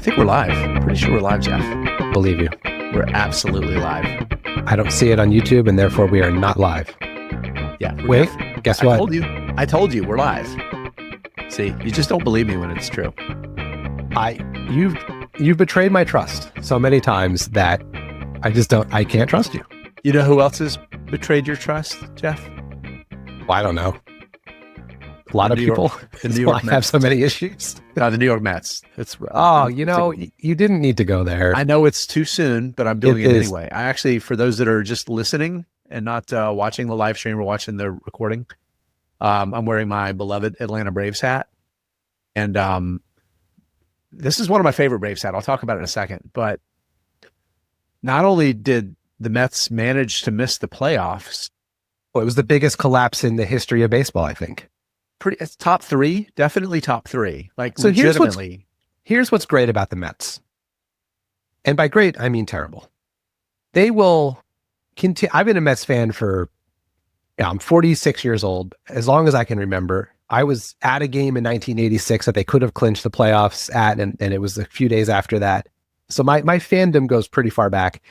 think we're live. Pretty sure we're live, Jeff. Believe you. We're absolutely live. I don't see it on YouTube, and therefore we are not live. Yeah. Wait, guess what? I told you we're live. See, you just don't believe me when it's true. You've betrayed my trust so many times that I can't trust you. You know who else has betrayed your trust, Jeff? Well, I don't know. A lot of people. The New York Mets have so many issues. No, the New York Mets. You didn't need to go there. I know it's too soon, but I'm doing it anyway. I actually, for those that are just listening and not watching the live stream or watching the recording, I'm wearing my beloved Atlanta Braves hat. And this is one of my favorite Braves hats. I'll talk about it in a second. But not only did the Mets manage to miss the playoffs, it was the biggest collapse in the history of baseball, I think. It's top three, definitely top three. Like, so legitimately. Here's what's great about the Mets. And by great, I mean terrible. They will continue. I've been a Mets fan I'm 46 years old, as long as I can remember. I was at a game in 1986 that they could have clinched the playoffs at, and it was a few days after that. So my fandom goes pretty far back.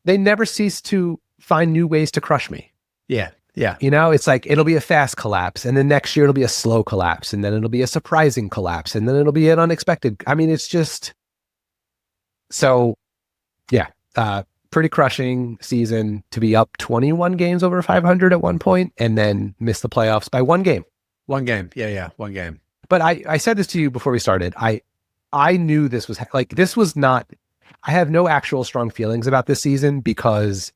They never cease to find new ways to crush me. Yeah. Yeah. You know, it's like, it'll be a fast collapse, and then next year it'll be a slow collapse, and then it'll be a surprising collapse, and then it'll be an unexpected. I mean, it's just, so yeah, pretty crushing season to be up 21 games over 500 at one point, and then miss the playoffs by one game. One game. Yeah. One game. But I said this to you before we started. I knew this was not, I have no actual strong feelings about this season, because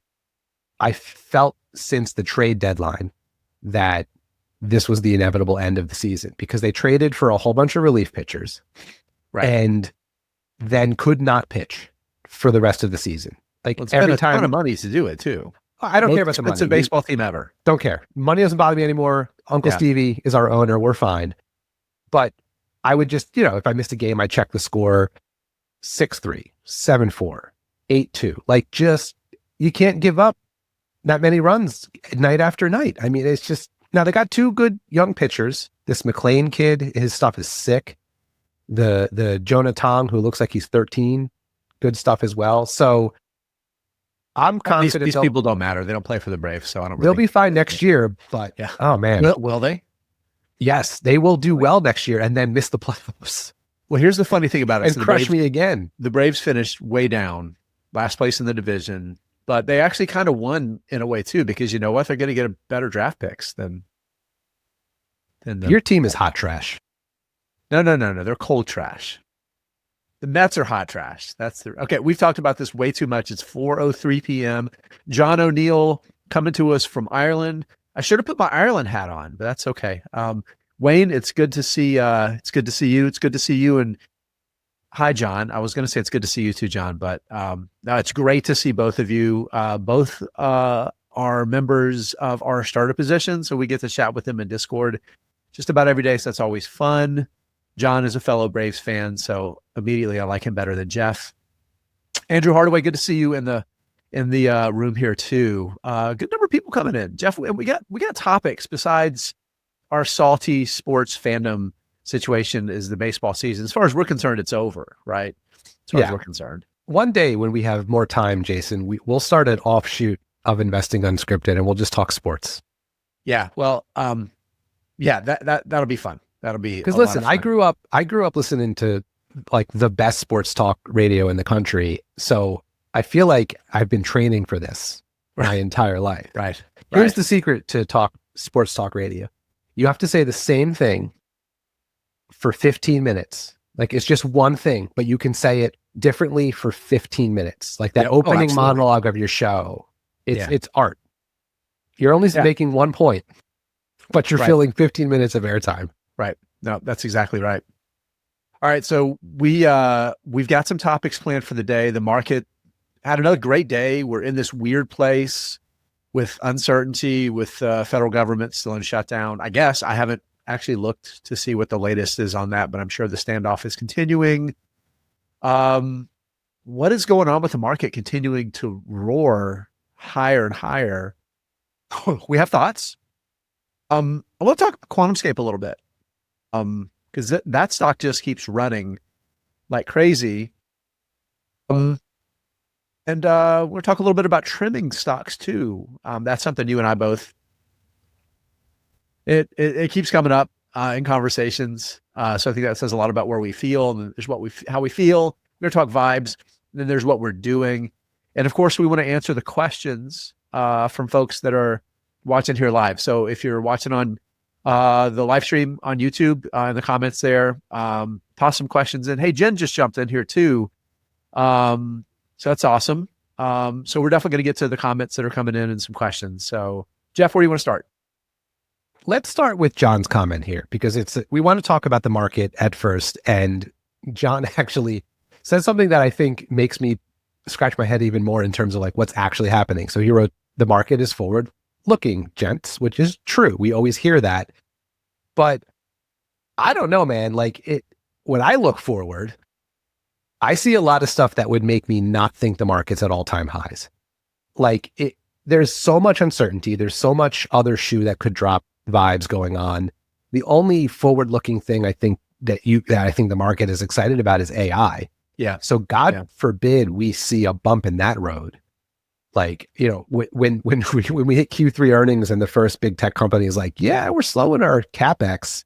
I felt since the trade deadline that this was the inevitable end of the season, because they traded for a whole bunch of relief pitchers, right, and then could not pitch for the rest of the season. Like, every time, a ton of money to do it too. I don't care about the money. It's a baseball team ever. Don't care. Money doesn't bother me anymore. Uncle Stevie is our owner. We're fine. But I would just, if I missed a game, I check the score: 6-3, 7-4, 8-2. Like, just, you can't give up that many runs night after night. I mean, it's just, now they got two good young pitchers. This McLean kid, his stuff is sick. The Jonah Tong, who looks like he's 13, good stuff as well. So I'm confident these people don't matter. They don't play for the Braves, so I don't. They'll be fine next year. But yeah. Oh man, will they? Yes, they will do well next year and then miss the playoffs. Well, here's the funny thing about it. And crush me again. The Braves finished way down, last place in the division. But they actually kind of won in a way too, because you know what? They're going to get a better draft picks than your team is hot trash. No. They're cold trash. The Mets are hot trash. Okay. We've talked about this way too much. It's 4:03 p.m. John O'Neill coming to us from Ireland. I should have put my Ireland hat on, but that's okay. Wayne, it's good to see. It's good to see you. It's good to see you. And hi, John. I was going to say it's good to see you too, John, but no, it's great to see both of you. Both are members of our starter position, so we get to chat with them in Discord just about every day, so that's always fun. John is a fellow Braves fan, so immediately I like him better than Jeff. Andrew Hardaway, good to see you in the room here too. Good number of people coming in. Jeff, we got topics besides our salty sports fandom situation. Is the baseball season, as far as we're concerned, it's over, right? As far as we're concerned. One day when we have more time, Jason, we'll start an offshoot of Investing Unscripted, and we'll just talk sports. Yeah. Well, that'll be fun. That'll be, because listen, I grew up listening to like the best sports talk radio in the country. So I feel like I've been training for this my entire life. Right. Here's the secret to sports talk radio. You have to say the same thing for 15 minutes. Like, it's just one thing, but you can say it differently for 15 minutes. Like that opening monologue of your show. It's art. You're only making one point, but you're filling 15 minutes of airtime. Right. No, that's exactly right. All right. So we've got some topics planned for the day. The market had another great day. We're in this weird place with uncertainty, with federal government still in shutdown. I guess I haven't actually looked to see what the latest is on that, but I'm sure the standoff is continuing. What is going on with the market continuing to roar higher and higher? We have thoughts. I want to talk about QuantumScape a little bit. Because that stock just keeps running like crazy. And we're going to talk a little bit about trimming stocks too. That's something you and I both, it keeps coming up in conversations. So I think that says a lot about where we feel, and there's how we feel. We're going to talk vibes, and then there's what we're doing. And of course, we want to answer the questions from folks that are watching here live. So if you're watching on the live stream on YouTube, in the comments there, toss some questions in. Hey, Jen just jumped in here too. So that's awesome. So we're definitely going to get to the comments that are coming in and some questions. So Jeff, where do you want to start? Let's start with John's comment here, because we want to talk about the market at first. And John actually said something that I think makes me scratch my head even more in terms of like what's actually happening. So he wrote, the market is forward looking, gents, which is true. We always hear that, but I don't know, man. Like when I look forward, I see a lot of stuff that would make me not think the market's at all-time highs. Like there's so much uncertainty. There's so much other shoe that could drop vibes going on. The only forward-looking thing I think that I think the market is excited about is AI. Yeah. So God forbid we see a bump in that road. Like, when we hit Q3 earnings and the first big tech company is like, yeah, we're slowing our CapEx.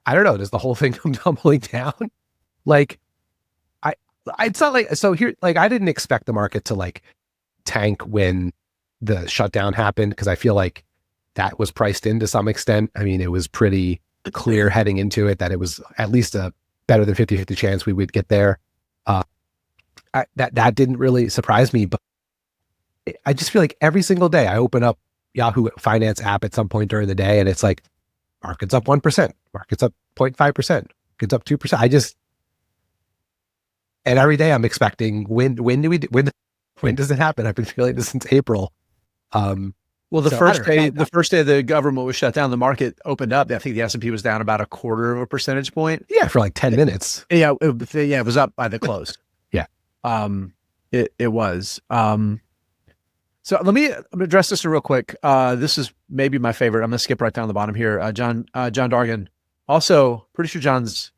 I don't know. Does the whole thing come tumbling down? Like, it's not like, so here, like, I didn't expect the market to like tank when the shutdown happened, because I feel like that was priced in to some extent. I mean, it was pretty clear heading into it that it was at least a better than 50-50 chance we would get there. That didn't really surprise me, but I just feel like every single day I open up Yahoo Finance app at some point during the day and it's like, market's up 1%, market's up 0.5%, market's up 2%. And every day I'm expecting when does it happen? I've been feeling this since April. Well, the first day the government was shut down, the market opened up. I think the S&P was down about 1/4 percentage point. Yeah, for like 10 minutes. Yeah, it was up by the close. Yeah. It was. So let me address this real quick. This is maybe my favorite. I'm going to skip right down the bottom here. John Dargan. Also, pretty sure John's,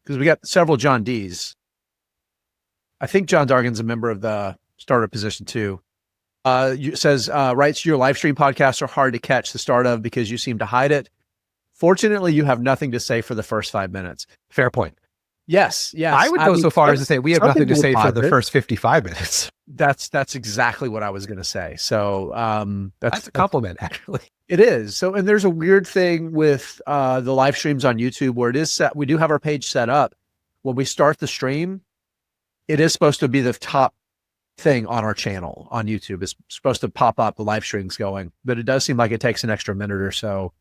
because we got several John D's. I think John Dargan's a member of the startup position too. Says, writes, your live stream podcasts are hard to catch the start of because you seem to hide it. Fortunately, you have nothing to say for the first 5 minutes. Fair point. Yes. I would go so far as to say we have nothing to say for the first 55 minutes. That's exactly what I was going to say. So that's a compliment, actually. It is. So, and there's a weird thing with the live streams on YouTube where it is set. We do have our page set up. When we start the stream, it is supposed to be the top thing on our channel on YouTube. It's supposed to pop up, the live stream's going, but it does seem like it takes an extra minute or so.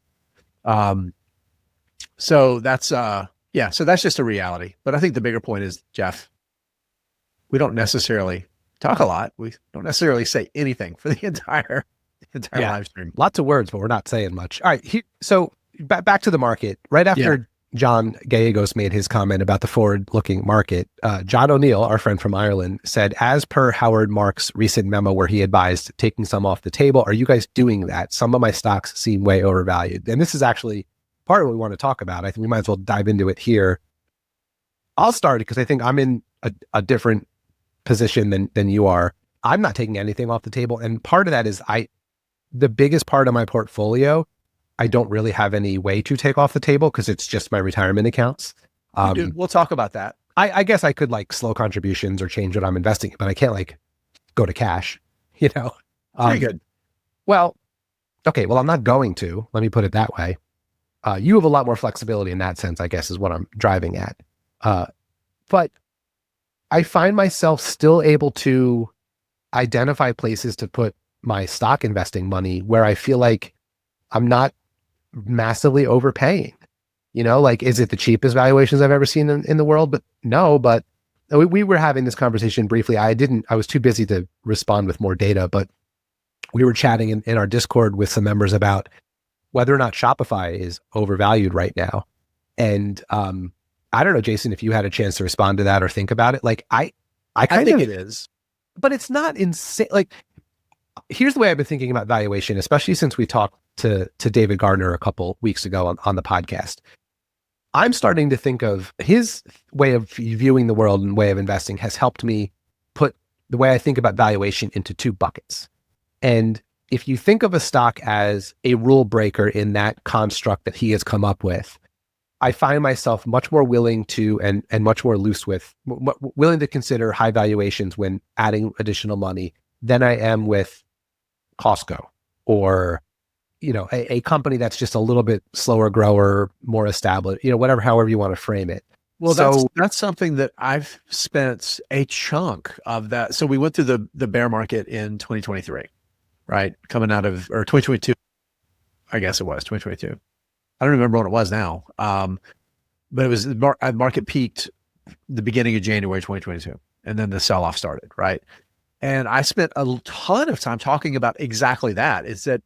So that's so that's just a reality. But I think the bigger point is, Jeff, we don't necessarily talk a lot. We don't necessarily say anything for the entire live stream. Lots of words, but we're not saying much. All right. So back to the market. Right after John Gallegos made his comment about the forward-looking market, John O'Neill, our friend from Ireland, said, as per Howard Marks' recent memo where he advised taking some off the table, are you guys doing that? Some of my stocks seem way overvalued. And this is actually part of what we want to talk about. I think we might as well dive into it here. I'll start because I think I'm in a different position than you are. I'm not taking anything off the table. And part of that is the biggest part of my portfolio, I don't really have any way to take off the table because it's just my retirement accounts. Dude, we'll talk about that. I guess I could like slow contributions or change what I'm investing in, but I can't like go to cash, Pretty good. Well, okay. Well, I'm not going to, let me put it that way. You have a lot more flexibility in that sense, I guess, is what I'm driving at. But I find myself still able to identify places to put my stock investing money where I feel like I'm not massively overpaying. Like, is it the cheapest valuations I've ever seen in the world? But no, but we were having this conversation briefly. I was too busy to respond with more data, but we were chatting in our Discord with some members about whether or not Shopify is overvalued right now. And I don't know, Jason, if you had a chance to respond to that or think about it. Like I think it is, but it's not insane. Like, here's the way I've been thinking about valuation, especially since we talked to David Gardner a couple weeks ago on the podcast. I'm starting to think of his way of viewing the world and way of investing has helped me put the way I think about valuation into two buckets. And if you think of a stock as a rule breaker in that construct that he has come up with, I find myself much more willing to and much more loose with, willing to consider high valuations when adding additional money than I am with Costco or, a company that's just a little bit slower grower, more established, whatever, however you want to frame it. Well, that's something that I've spent a chunk of that. So we went through the bear market in 2023, right? Coming out of, or 2022, I guess it was 2022. I don't remember what it was now. But it was market peaked the beginning of January 2022, and then the sell-off started, right? And I spent a ton of time talking about exactly that. Is that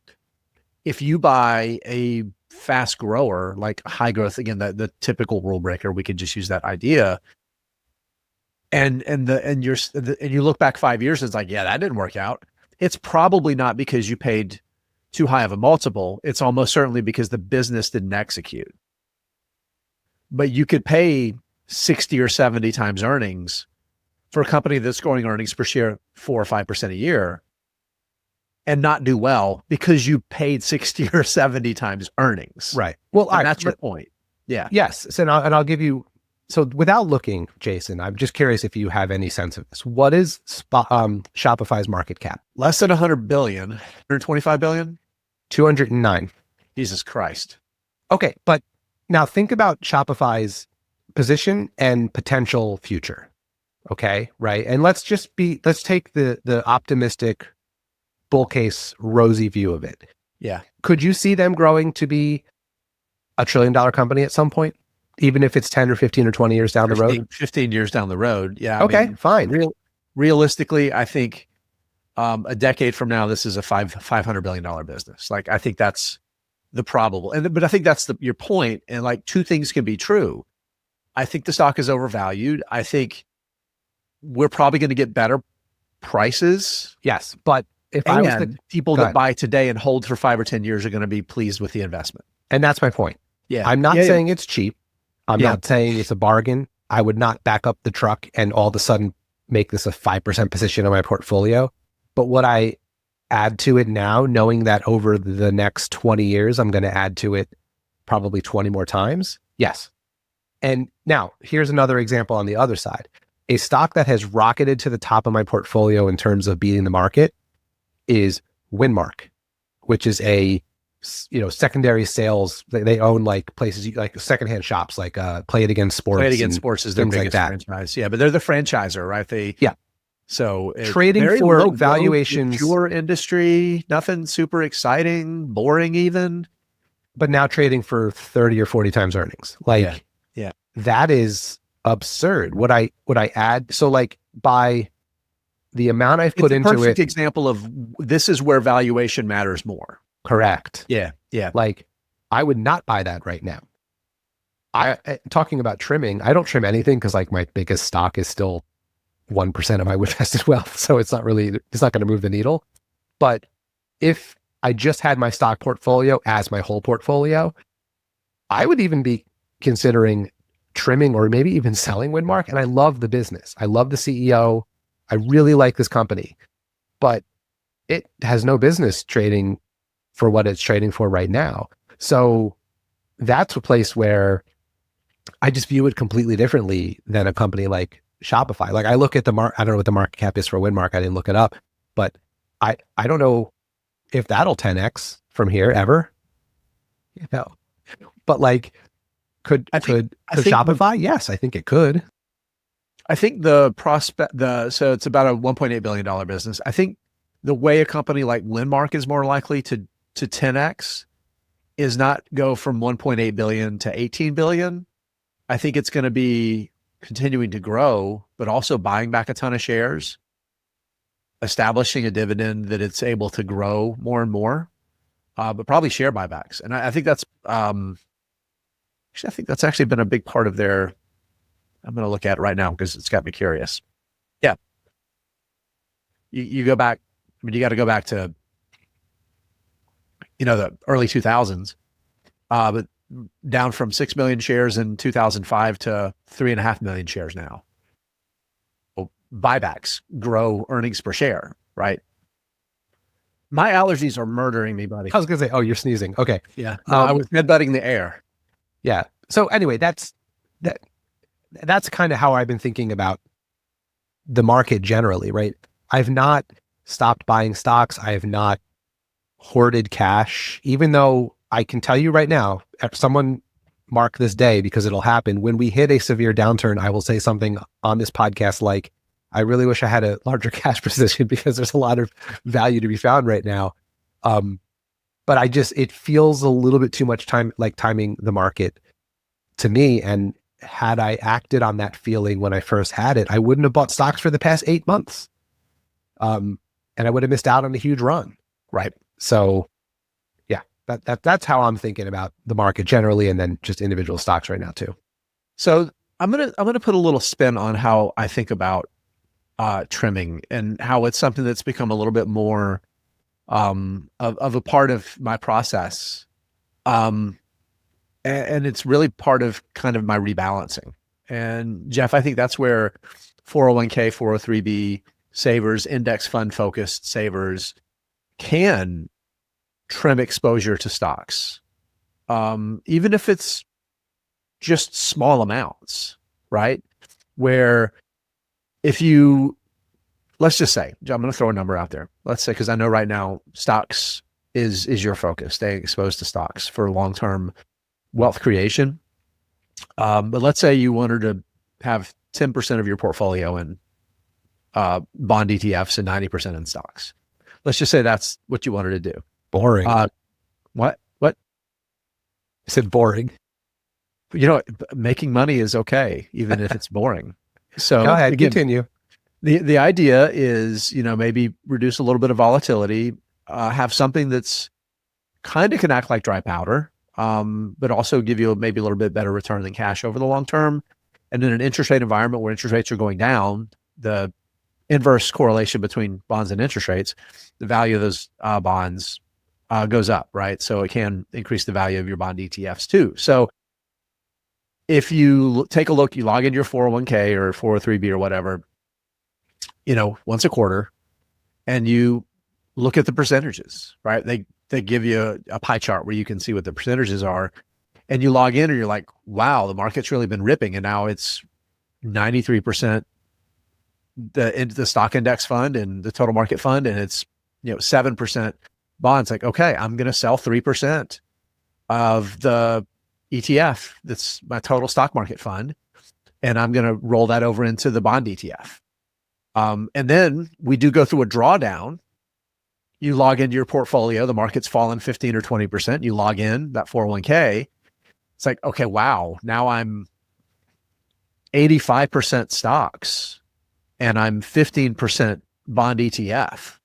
if you buy a fast grower, like high growth, again, the typical rule breaker, we could just use that idea. And you look back 5 years, it's like, yeah, that didn't work out. It's probably not because you paid too high of a multiple. It's almost certainly because the business didn't execute. But you could pay 60 or 70 times earnings for a company that's growing earnings per share 4 or 5% a year and not do well because you paid 60 or 70 times earnings. Right. Well, that's your point. Yeah. Yes. So I'll give you, so without looking, Jason, I'm just curious if you have any sense of this. What is Shopify's market cap? Less than 100 billion, 125 billion? 209. Jesus Christ. Okay. But now think about Shopify's position and potential future. Okay. Right. And let's take the optimistic bull case, rosy view of it. Yeah. Could you see them growing to be $1 trillion company at some point, even if it's 10 or 15 or 20 years down the road? 15 years down the road. Yeah. Okay, fine. Realistically, I think a decade from now, this is a $500 billion business. Like, I think that's the probable. But I think that's your point. And like, two things can be true. I think the stock is overvalued. I think we're probably going to get better prices. Yes. But if I was the people that buy today and hold for 5 or 10 years are going to be pleased with the investment. And that's my point. Yeah. I'm not saying it's cheap. I'm not saying it's a bargain. I would not back up the truck and all of a sudden make this a 5% position on my portfolio. But would I add to it now, knowing that over the next 20 years, I'm going to add to it probably 20 more times? Yes. And now here's another example on the other side. A stock that has rocketed to the top of my portfolio in terms of beating the market is Winmark, which is a secondary sales. They own like places like secondhand shops, like Play It Against Sports. Play It Against Sports is their biggest franchise. Yeah, but they're the franchisor, right? So trading for valuations, pure industry, nothing super exciting, boring even, but now trading for 30 or 40 times earnings. Like, yeah. That is absurd. Would I add? So like by the amount I've put into it. It's a perfect example of this is where valuation matters more. Correct. Yeah. Like I would not buy that right now. Talking about trimming, I don't trim anything because like my biggest stock is still 1% of my invested wealth. So it's not going to move the needle. But if I just had my stock portfolio as my whole portfolio, I would even be considering trimming or maybe even selling Winmark. And I love the business. I love the CEO. I really like this company, but it has no business trading for what it's trading for right now. So that's a place where I just view it completely differently than a company like Shopify. Like I look at I don't know what the market cap is for Winmark. I didn't look it up, but I don't know if that'll 10x from here ever. But like, could Shopify? Yes, I think it could. I think the prospect, so it's about a $1.8 billion business. I think the way a company like Winmark is more likely to 10x is not go from 1.8 billion to 18 billion. I think it's going to be continuing to grow, but also buying back a ton of shares, establishing a dividend that it's able to grow more and more, but probably share buybacks. And I think that's, I think that's actually been a big part of their, I'm going to look at it right now because it's got me curious. Yeah. You go back, I mean, you got to go back to, the early 2000s. But down from 6 million shares in 2005 to 3.5 million shares now. Well, buybacks grow earnings per share, right? My allergies are murdering me, buddy. I was going to say, oh, you're sneezing. Okay. Yeah. No, I was headbutting the air. Yeah. So anyway, that's kind of how I've been thinking about the market generally, right? I've not stopped buying stocks. I have not hoarded cash, even though I can tell you right now, if someone mark this day because it'll happen. When we hit a severe downturn, I will say something on this podcast like, I really wish I had a larger cash position because there's a lot of value to be found right now. But it feels a little bit too much time, like timing the market to me. And had I acted on that feeling when I first had it, I wouldn't have bought stocks for the past 8 months. And I would have missed out on a huge run. Right. So yeah, that's how I'm thinking about the market generally, and then just individual stocks right now too. So I'm gonna put a little spin on how I think about trimming, and how it's something that's become a little bit more of a part of my process. And it's really part of kind of my rebalancing. And Jeff, I think that's where 401k, 403b savers, index fund focused savers can trim exposure to stocks. Even if it's just small amounts, right? Where if you, let's just say, I'm going to throw a number out there. Let's say, because I know right now stocks is your focus, staying exposed to stocks for long-term wealth creation. But let's say you wanted to have 10% of your portfolio in bond ETFs and 90% in stocks. Let's just say that's what you wanted to do. Boring. What? I said boring. You know, making money is okay, even if it's boring. So go ahead, again, continue. The idea is, maybe reduce a little bit of volatility, have something that's kind of can act like dry powder, but also give you maybe a little bit better return than cash over the long term. And in an interest rate environment where interest rates are going down, the inverse correlation between bonds and interest rates, the value of those bonds goes up, right? So it can increase the value of your bond ETFs too. So if you take a look, you log in your 401k or 403b or whatever, once a quarter, and you look at the percentages, right? They give you a pie chart where you can see what the percentages are, and you log in and you're like, wow, the market's really been ripping, and now it's 93% the stock index fund and the total market fund, and it's 7% bonds. Like, okay, I'm going to sell 3% of the ETF that's my total stock market fund, and I'm going to roll that over into the bond ETF. And then we do go through a drawdown. You log into your portfolio, the market's fallen 15 or 20%. You log in that 401k. It's like, okay, wow, now I'm 85% stocks and I'm 15% bond ETF.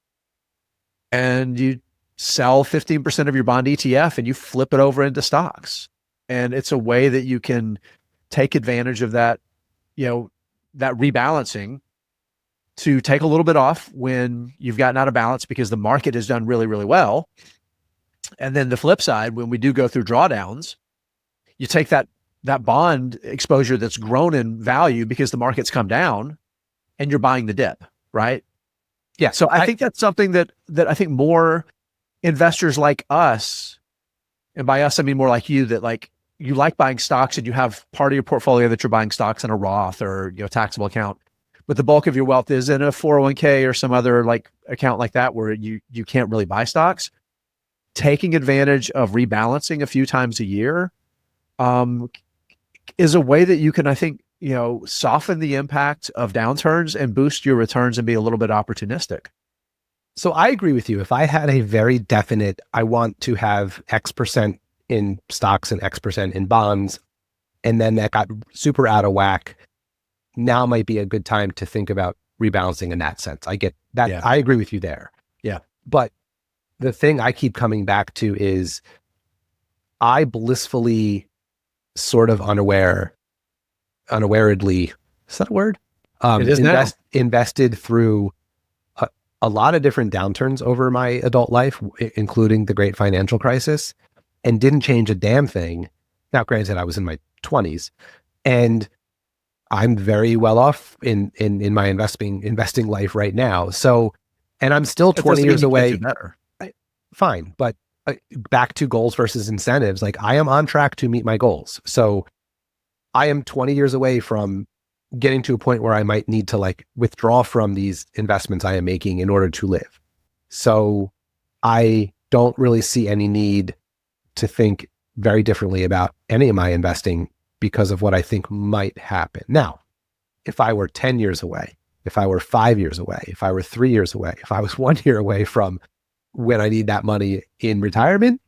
And you sell 15% of your bond ETF and you flip it over into stocks. And it's a way that you can take advantage of that, that rebalancing to take a little bit off when you've gotten out of balance because the market has done really, really well. And then the flip side, when we do go through drawdowns, you take that bond exposure that's grown in value because the market's come down and you're buying the dip, right? Yeah. So I think that's something that I think more investors like us, and by us, I mean more like you, that like you like buying stocks and you have part of your portfolio that you're buying stocks in a Roth or taxable account, but the bulk of your wealth is in a 401k or some other like account like that where you can't really buy stocks. Taking advantage of rebalancing a few times a year is a way that you can, I think, soften the impact of downturns and boost your returns and be a little bit opportunistic. So I agree with you. If I had a very definite, I want to have X% in stocks and X% in bonds, and then that got super out of whack, now might be a good time to think about rebalancing in that sense. I get that. Yeah. I agree with you there. Yeah. But the thing I keep coming back to is I blissfully sort of unawaredly, is that a word? It is invested through a lot of different downturns over my adult life, including the great financial crisis, and didn't change a damn thing Now, granted, I was in my 20s, and I'm very well off in my investing life right now. So, and I'm still 20 years away. Better. Fine, but back to goals versus incentives. Like, I am on track to meet my goals. So I am 20 years away from getting to a point where I might need to like withdraw from these investments I am making in order to live. So I don't really see any need to think very differently about any of my investing because of what I think might happen. Now, if I were 10 years away, if I were 5 years away, if I were 3 years away, if I was 1 year away from when I need that money in retirement,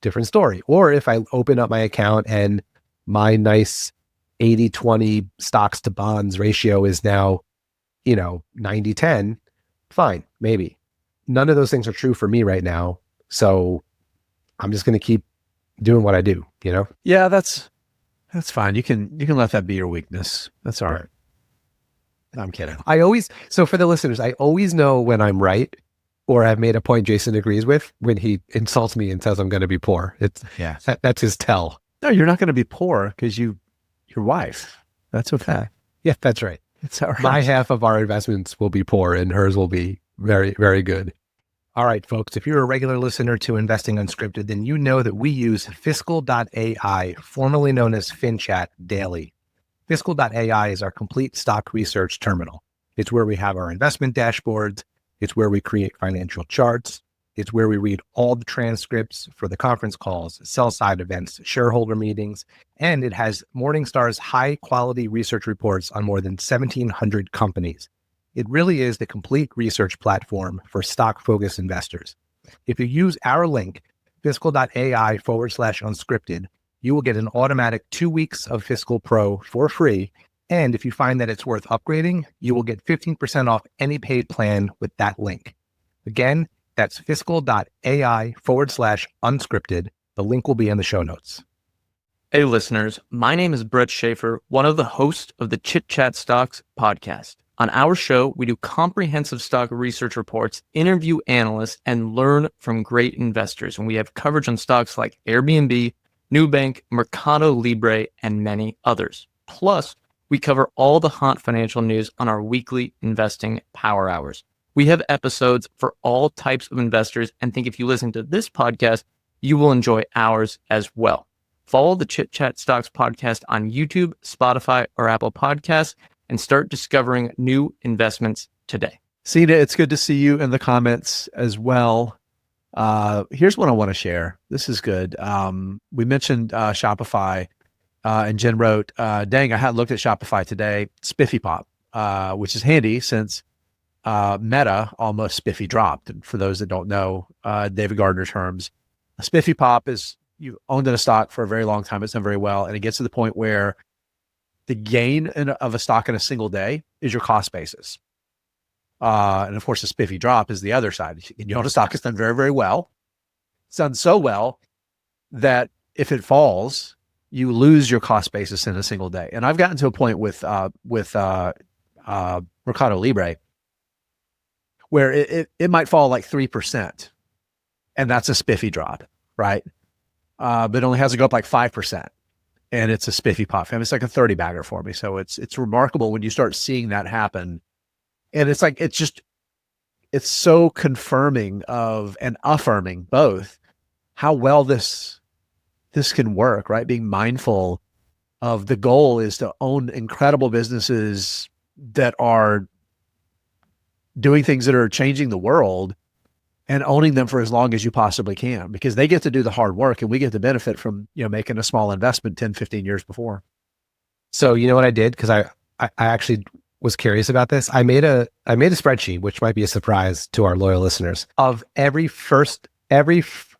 different story. Or if I open up my account and my nice 80-20 stocks to bonds ratio is now, 90-10, fine, maybe. None of those things are true for me right now. So I'm just going to keep doing what I do, Yeah, that's fine. You can let that be your weakness. That's all right. I'm kidding. So for the listeners, I always know when I'm right or I've made a point Jason agrees with when he insults me and says I'm going to be poor. That's his tell. No, you're not going to be poor because your wife. That's okay. Yeah, that's right. It's all right. My half of our investments will be poor and hers will be very, very good. All right, folks, if you're a regular listener to Investing Unscripted, then you know that we use Fiscal.ai, formerly known as FinChat, daily. Fiscal.ai is our complete stock research terminal. It's where we have our investment dashboards. It's where we create financial charts. It's where we read all the transcripts for the conference calls, sell-side events, shareholder meetings, and it has Morningstar's high-quality research reports on more than 1,700 companies. It really is the complete research platform for stock-focused investors. If you use our link, fiscal.ai/unscripted, you will get an automatic 2 weeks of Fiscal Pro for free. And if you find that it's worth upgrading, you will get 15% off any paid plan with that link. Again, that's fiscal.ai/unscripted. The link will be in the show notes. Hey listeners, my name is Brett Schaefer, one of the hosts of the Chit Chat Stocks Podcast. On our show, we do comprehensive stock research reports, interview analysts, and learn from great investors. And we have coverage on stocks like Airbnb, Nubank, Mercado Libre, and many others. Plus, we cover all the hot financial news on our weekly investing power hours. We have episodes for all types of investors and think if you listen to this podcast, you will enjoy ours as well. Follow the Chit Chat Stocks podcast on YouTube, Spotify, or Apple Podcasts and start discovering new investments today. Sina, it's good to see you in the comments as well. Here's what I want to share. This is good. We mentioned Shopify, and Jen wrote, dang, I hadn't looked at Shopify today. Spiffy pop, which is handy since Meta almost spiffy dropped. And for those that don't know, David Gardner terms, a spiffy pop is you owned in a stock for a very long time. It's done very well. And it gets to the point where the gain of a stock in a single day is your cost basis. And of course, the spiffy drop is the other side. You own a stock that's done very, very well. It's done so well that if it falls, you lose your cost basis in a single day. And I've gotten to a point with Mercado Libre where it might fall like 3%. And that's a spiffy drop, right? But it only has to go up like 5%. And it's a spiffy pop. I mean, it's like a 30 bagger for me. So it's remarkable when you start seeing that happen. And it's like, it's so confirming of and affirming both how well this can work, right? Being mindful of the goal is to own incredible businesses that are doing things that are changing the world and owning them for as long as you possibly can, because they get to do the hard work and we get to benefit from, making a small investment 10, 15 years before. So you know what I did? Because I actually was curious about this. I made a spreadsheet, which might be a surprise to our loyal listeners, of every first purchase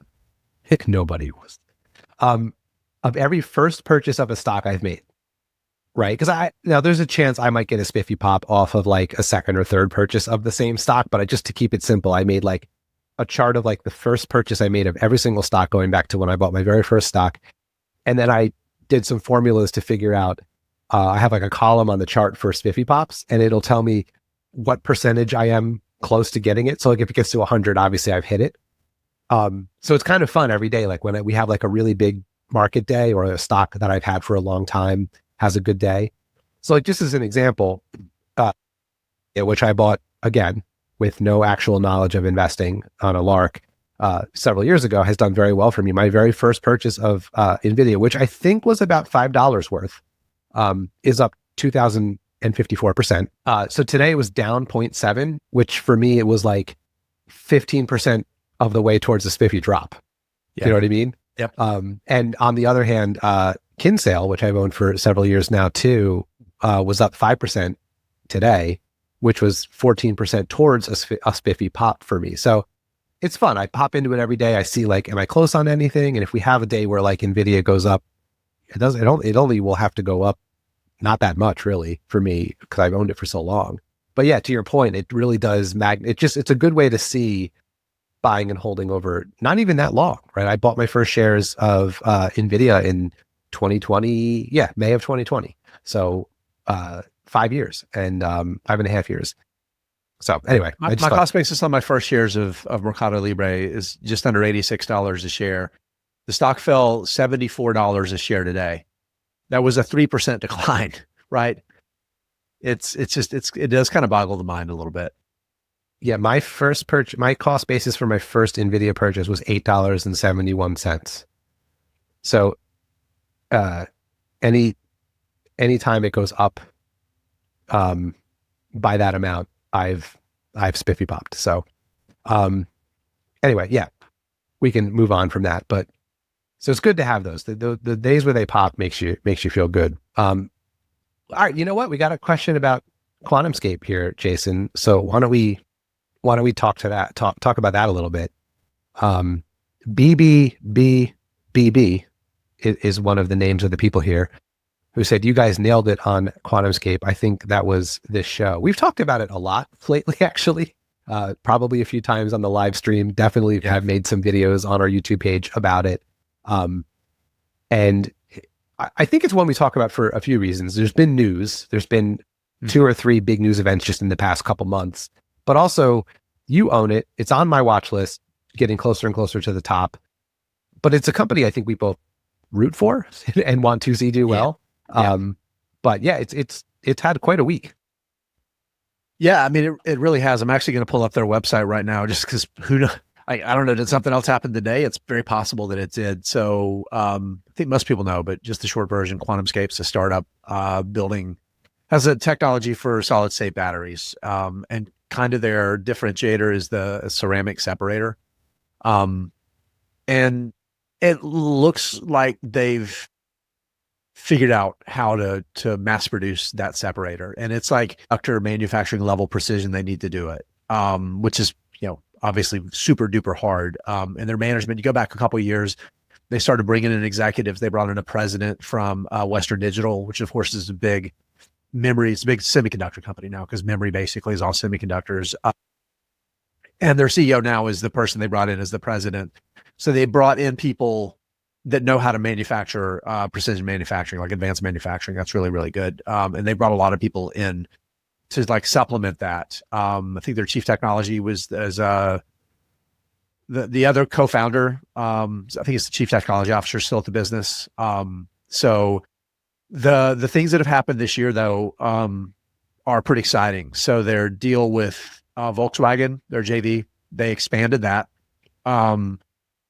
of a stock I've made. Right. Because now there's a chance I might get a spiffy pop off of like a second or third purchase of the same stock. But just to keep it simple, I made like a chart of like the first purchase I made of every single stock going back to when I bought my very first stock. And then I did some formulas to figure out, I have like a column on the chart for spiffy pops, and it'll tell me what percentage I am close to getting it. So like if it gets to 100, obviously I've hit it. So it's kind of fun every day. Like when we have like a really big market day, or a stock that I've had for a long time has a good day. So like just as an example, which I bought again with no actual knowledge of investing on a lark several years ago, has done very well for me. My very first purchase of NVIDIA, which I think was about $5 worth, is up 2,054%. So today it was down 0.7, which for me, it was like 15% of the way towards the spiffy drop. Yeah. You know what I mean? Yep. And on the other hand, Kinsale, which I've owned for several years now too, was up 5% today, which was 14% towards a spiffy pop for me. So it's fun. I pop into it every day. I see like, am I close on anything? And if we have a day where like NVIDIA goes up, it only will have to go up not that much really for me because I've owned it for so long. But yeah, to your point, it really does it's a good way to see buying and holding over not even that long, right? I bought my first shares of NVIDIA in 2020. Yeah, May of 2020. So 5 years and 5.5 years. So anyway, my cost basis on my first shares of Mercado Libre is just under $86 a share. The stock fell $74 a share today. That was a 3% decline, right? It does kind of boggle the mind a little bit. Yeah, my cost basis for my first NVIDIA purchase was $8.71. So anytime it goes up by that amount, I've spiffy popped. So anyway, yeah, we can move on from that. But so it's good to have those. The days where they pop makes you feel good. All right, you know what? We got a question about QuantumScape here, Jason. So why don't we talk about that a little bit? BBBBB is one of the names of the people here who said, you guys nailed it on QuantumScape. I think that was this show. We've talked about it a lot lately, actually, probably a few times on the live stream. Definitely have made some videos on our YouTube page about it. And I think it's one we talk about for a few reasons. There's been news. There's been 2 or 3 big news events just in the past couple months, but also you own it. It's on my watch list, getting closer and closer to the top, but it's a company I think we both root for and want to see do well. But yeah, it's had quite a week. Yeah, I mean, it really has. I'm actually going to pull up their website right now just because who knows? I don't know. Did something else happen today? It's very possible that it did. So I think most people know, but just the short version, QuantumScape's a startup has a technology for solid state batteries. And kind of their differentiator is the ceramic separator. And it looks like they've figured out how to mass produce that separator. And it's like after manufacturing level precision, they need to do it, which is, obviously super duper hard. And their management, you go back a couple of years, they started bringing in executives. They brought in a president from Western Digital, which of course is a big memory. It's a big semiconductor company now because memory basically is all semiconductors. And their CEO now is the person they brought in as the president. So they brought in people that know how to manufacture precision manufacturing, like advanced manufacturing. That's really, really good. And they brought a lot of people in to like supplement that. I think their chief technology was the other co-founder. I think it's the chief technology officer still at the business. So the things that have happened this year though are pretty exciting. So their deal with Volkswagen, their JV, they expanded that.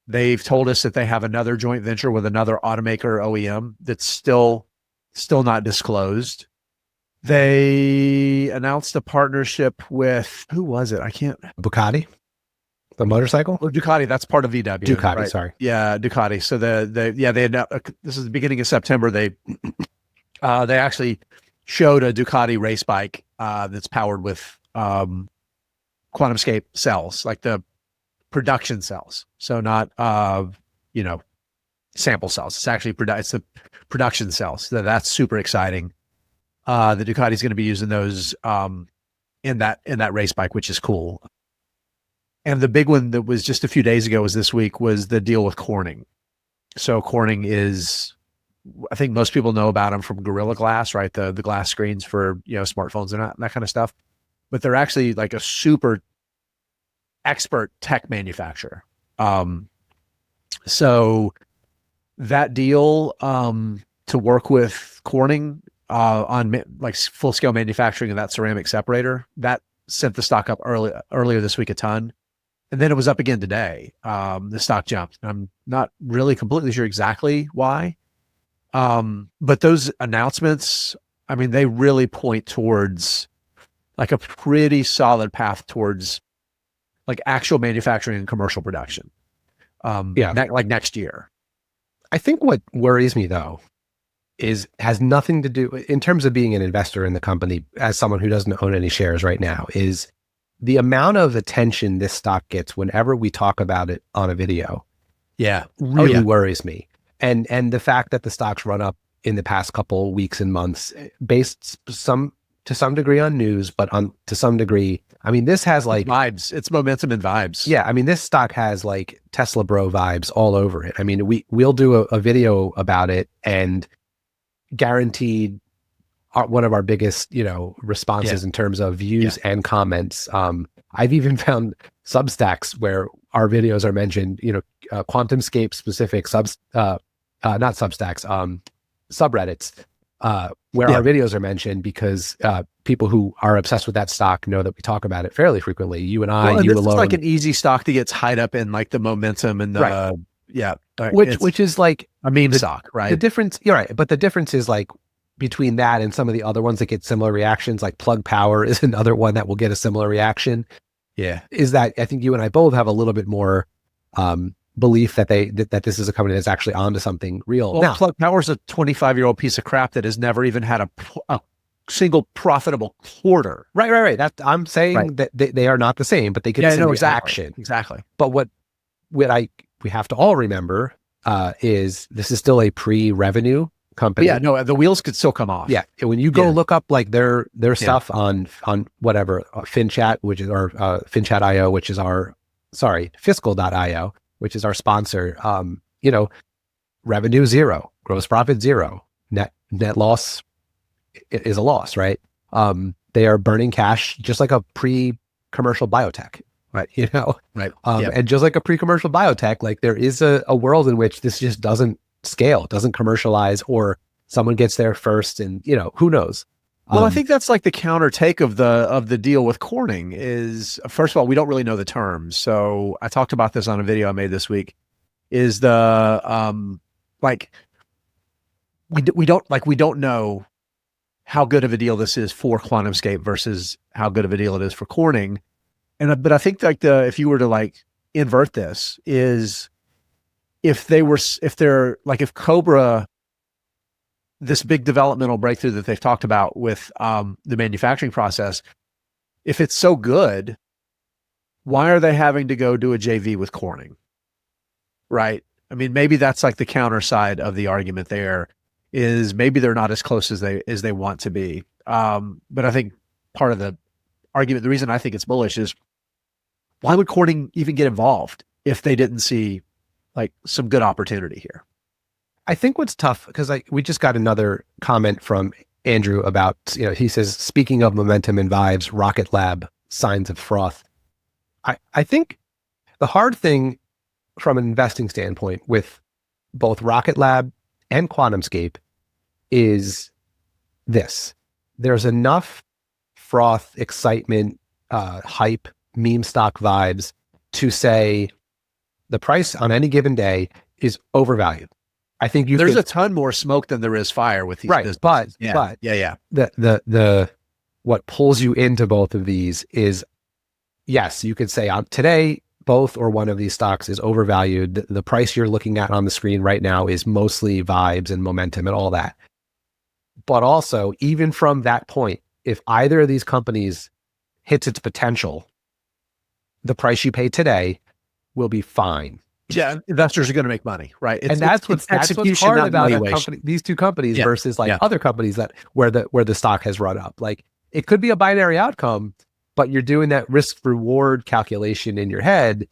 They've told us that they have another joint venture with another automaker OEM that's still not disclosed. They announced a partnership with, who was it? Ducati, the motorcycle? Well, Ducati, that's part of VW. Ducati, right? Sorry. Yeah, Ducati. So they had, this is the beginning of September. They actually showed a Ducati race bike that's powered with QuantumScape cells, like the production cells. So not, sample cells. It's actually it's the production cells. So that's super exciting. The Ducati's going to be using those in that race bike, which is cool. And the big one that was just a few days ago was the deal with Corning. So Corning is, I think most people know about them from Gorilla Glass, right? The glass screens for smartphones and that kind of stuff. But they're actually like a super expert tech manufacturer. So that deal to work with Corning on like full scale manufacturing of that ceramic separator, that sent the stock up earlier this week a ton. And then it was up again today. The stock jumped. I'm not really completely sure exactly why. But those announcements, I mean, they really point towards like a pretty solid path towards like actual manufacturing and commercial production. Like next year. I think what worries me though has nothing to do in terms of being an investor in the company as someone who doesn't own any shares right now is the amount of attention this stock gets whenever we talk about it on a video. Yeah. Really worries me. And the fact that the stock's run up in the past couple weeks and months based to some degree on news, but to some degree, I mean, this has like vibes. It's momentum and vibes. Yeah. I mean, this stock has like Tesla bro vibes all over it. I mean, we'll do a video about it and guaranteed one of our biggest, responses in terms of views and comments. I've even found Substacks where our videos are mentioned, QuantumScape specific not Substacks, subreddits, where our videos are mentioned because people who are obsessed with that stock know that we talk about it fairly frequently. You and I, you alone. It's like an easy stock to get tied up in like the momentum and the, which is like a meme stock, right? The difference, you're right. But the difference is like between that and some of the other ones that get similar reactions, like Plug Power is another one that will get a similar reaction. Yeah. Is that I think you and I both have a little bit more belief that that this is a company that's actually onto something real. Well, now, Plug Power is a 25-year-old piece of crap that has never even had a single profitable quarter. Right. I'm saying that they are not the same, but they get some reaction. Exactly. But what we have to all remember is this is still a pre-revenue company. But the wheels could still come off. Yeah. When you go look up like their stuff on whatever FinChat, which is our FinChat.io, which is our Fiscal.io, which is our sponsor, revenue 0, gross profit 0, net loss is a loss, right? They are burning cash just like a pre-commercial biotech, right? Right. And just like a pre-commercial biotech, like there is a world in which this just doesn't scale, doesn't commercialize, or someone gets there first, and who knows. Well, I think that's like the counter take of the deal with Corning is, first of all, we don't really know the terms. So I talked about this on a video I made this week. Is the we don't know how good of a deal this is for QuantumScape versus how good of a deal it is for Corning. But I think like if you were to like invert this is if Cobra, this big developmental breakthrough that they've talked about with the manufacturing process, if it's so good, why are they having to go do a JV with Corning? Right? I mean, maybe that's like the counter side of the argument there is maybe they're not as close as they want to be. But I think part of the argument, the reason I think it's bullish is why would Corning even get involved if they didn't see like some good opportunity here? I think what's tough, because we just got another comment from Andrew about, he says, speaking of momentum and vibes, Rocket Lab, signs of froth. I think the hard thing from an investing standpoint with both Rocket Lab and QuantumScape is this. There's enough froth, excitement, hype, meme stock vibes to say the price on any given day is overvalued. I think there's a ton more smoke than there is fire with these businesses. But the what pulls you into both of these is, yes, you could say today both or one of these stocks is overvalued. The price you're looking at on the screen right now is mostly vibes and momentum and all that. But also, even from that point, if either of these companies hits its potential, the price you pay today will be fine. Yeah, investors are going to make money, right? That's what's hard about these two companies versus other companies where the stock has run up. Like it could be a binary outcome, but you're doing that risk reward calculation in your head,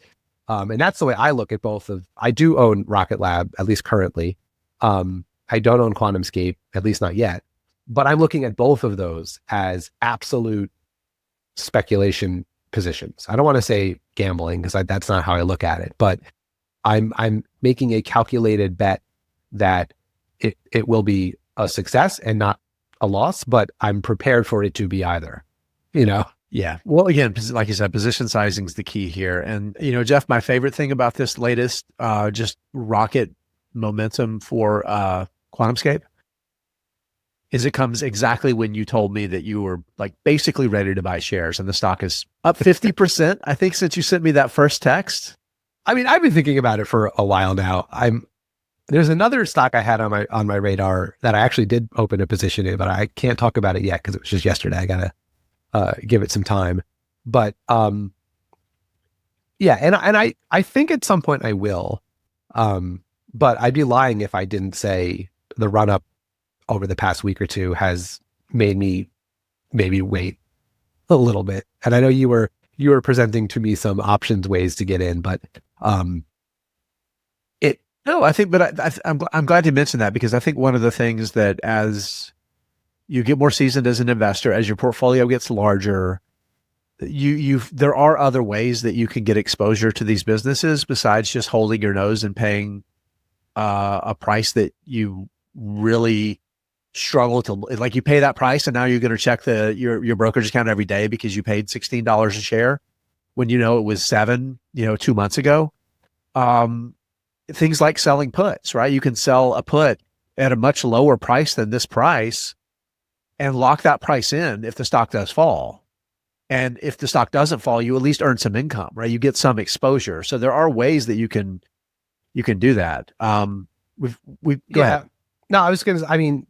and that's the way I look at both of. I do own Rocket Lab, at least currently. I don't own QuantumScape, at least not yet. But I'm looking at both of those as absolute speculation positions. I don't want to say gambling because that's not how I look at it, but I'm making a calculated bet that it will be a success and not a loss, but I'm prepared for it to be either, you know? Yeah. Well, again, like you said, position sizing is the key here. And, Jeff, my favorite thing about this latest, just rocket momentum for QuantumScape is it comes exactly when you told me that you were like basically ready to buy shares, and the stock is up 50%, I think, since you sent me that first text. I mean, I've been thinking about it for a while now. There's another stock I had on my radar that I actually did open a position in, but I can't talk about it yet because it was just yesterday. I gotta give it some time. But yeah, and I think at some point I will. But I'd be lying if I didn't say the run up over the past week or two has made me maybe wait a little bit. And I know you were presenting to me some options ways to get in, but no, I think, but I'm glad you mentioned that, because I think one of the things that as you get more seasoned as an investor, as your portfolio gets larger, there are other ways that you can get exposure to these businesses besides just holding your nose and paying a price that you really struggle to, like, you pay that price and now you're going to check your brokerage account every day because you paid $16 a share when it was $7, 2 months ago. Things like selling puts, right? You can sell a put at a much lower price than this price and lock that price in if the stock does fall. And if the stock doesn't fall, you at least earn some income, right? You get some exposure. So there are ways that you can do that. Go ahead. No,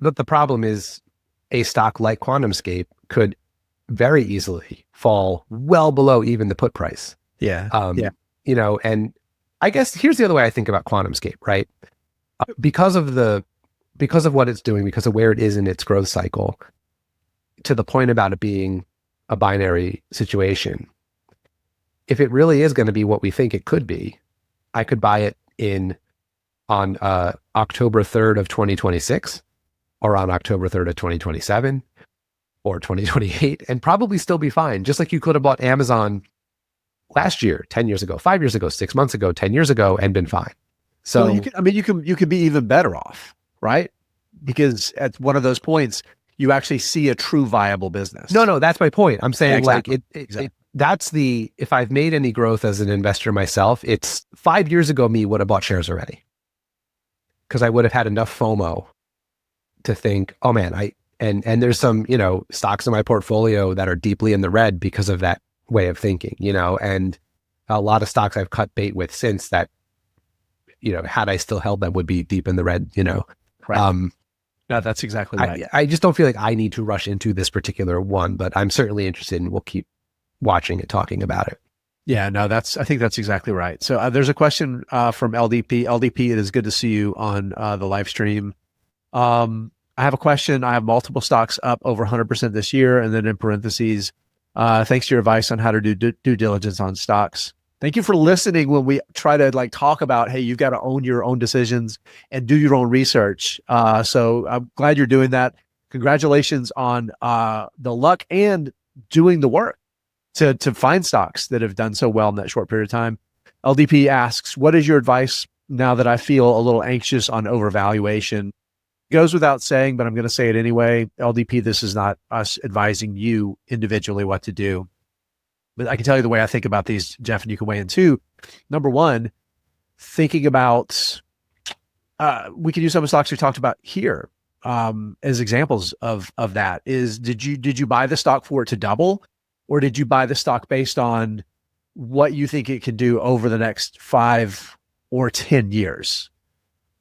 but the problem is a stock like QuantumScape could very easily fall well below even the put price. Yeah. And I guess here's the other way I think about QuantumScape, right? Because of what it's doing, because of where it is in its growth cycle, to the point about it being a binary situation, if it really is going to be what we think it could be, I could buy it on October 3rd of 2026 or on October 3rd of 2027 or 2028 and probably still be fine. Just like you could have bought Amazon last year, 10 years ago, 5 years ago, 6 months ago, 10 years ago, and been fine. So you could be even better off, right? Because at one of those points, you actually see a true viable business. No, that's my point. I'm saying exactly. If I've made any growth as an investor myself, it's 5 years ago me would have bought shares already. Because I would have had enough FOMO to think, oh man, and there's some, stocks in my portfolio that are deeply in the red because of that way of thinking, and a lot of stocks I've cut bait with since that, had I still held them would be deep in the red, Right. No, that's exactly right. I just don't feel like I need to rush into this particular one, but I'm certainly interested and we'll keep watching and talking about it. Yeah, no, I think that's exactly right. So there's a question from LDP. LDP, it is good to see you on the live stream. I have a question. I have multiple stocks up over 100% this year. And then in parentheses, thanks to your advice on how to do due diligence on stocks. Thank you for listening when we try to talk about, hey, you've got to own your own decisions and do your own research. So I'm glad you're doing that. Congratulations on the luck and doing the work to find stocks that have done so well in that short period of time. LDP asks, what is your advice now that I feel a little anxious on overvaluation? Goes without saying, but I'm going to say it anyway. LDP, this is not us advising you individually what to do. But I can tell you the way I think about these, Jeff, and you can weigh in too. Number one, thinking about, we can use some of the stocks we talked about here as examples of that. Is did you buy the stock for it to double, or did you buy the stock based on what you think it can do over the next 5 or 10 years?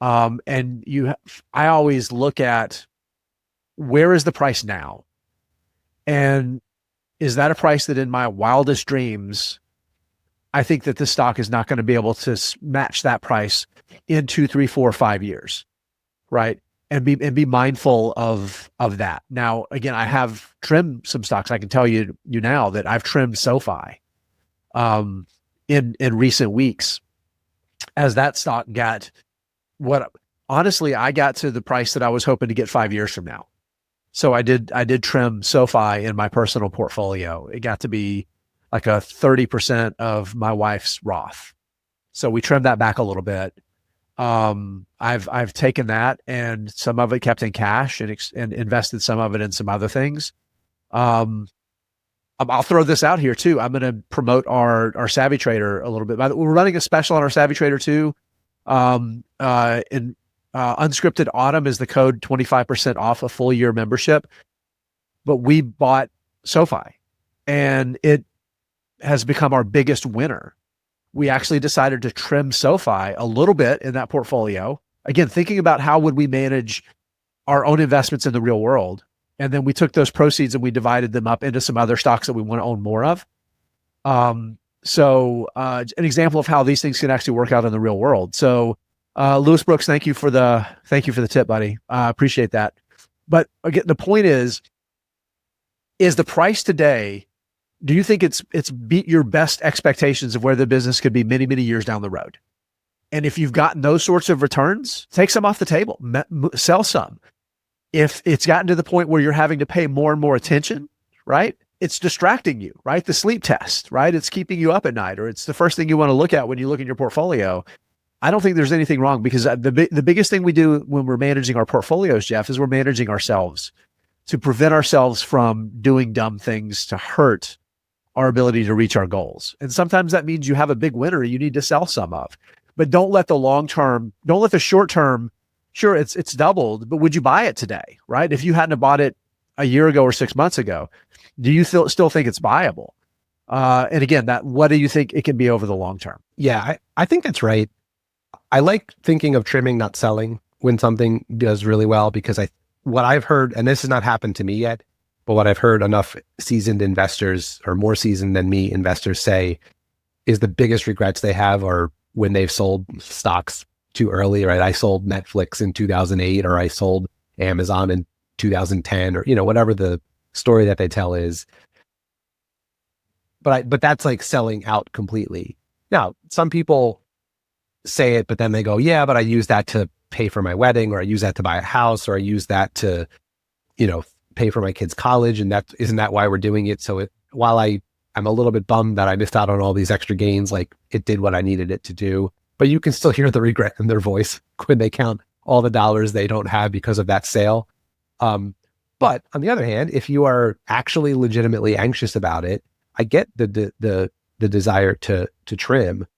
I always look at, where is the price now? And is that a price that in my wildest dreams, I think that this stock is not going to be able to match that price in 2, 3, 4, 5 years, right? And be mindful of that. Now, again, I have trimmed some stocks. I can tell you now that I've trimmed SOFI in recent weeks, as that stock got honestly, I got to the price that I was hoping to get 5 years from now. So I did trim SOFI in my personal portfolio. It got to be like a 30% of my wife's Roth. So we trimmed that back a little bit. I've taken that and some of it kept in cash and invested some of it in some other things. I'll throw this out here too. I'm going to promote our Savvy Trader a little bit. We're running a special on our Savvy Trader too. In Unscripted Autumn is the code, 25% off a full year membership. But we bought SOFI and it has become our biggest winner. We actually decided to trim SOFI a little bit in that portfolio. Again, thinking about how would we manage our own investments in the real world. And then we took those proceeds and we divided them up into some other stocks that we want to own more of. So an example of how these things can actually work out in the real world. So Lewis Brooks, thank you for the tip, buddy. Appreciate that. But again, the point is the price today, do you think it's beat your best expectations of where the business could be many, many years down the road? And if you've gotten those sorts of returns, take some off the table, sell some. If it's gotten to the point where you're having to pay more and more attention, right? It's distracting you, right? The sleep test, right? It's keeping you up at night, or it's the first thing you want to look at when you look in your portfolio. I don't think there's anything wrong, because the biggest thing we do when we're managing our portfolios, Jeff, is we're managing ourselves to prevent ourselves from doing dumb things to hurt our ability to reach our goals. And sometimes that means you have a big winner you need to sell some of, but don't let the short term, sure, it's doubled, but would you buy it today, right? If you hadn't have bought it a year ago or 6 months ago, do you still think it's viable? And again, what do you think it can be over the long term? Yeah, I think that's right. I like thinking of trimming, not selling, when something does really well, because what I've heard, and this has not happened to me yet, but what I've heard enough seasoned investors, or more seasoned than me investors, say is the biggest regrets they have are when they've sold stocks too early, right? I sold Netflix in 2008, or I sold Amazon in 2010, or, whatever the story that they tell is. But that's like selling out completely. Now, some people say it, but then they go, yeah, but I use that to pay for my wedding, or I use that to buy a house, or I use that to, pay for my kids' college. And isn't that why we're doing it? So while I'm a little bit bummed that I missed out on all these extra gains, like it did what I needed it to do. But you can still hear the regret in their voice when they count all the dollars they don't have because of that sale. But on the other hand, if you are actually legitimately anxious about it, I get the desire to trim.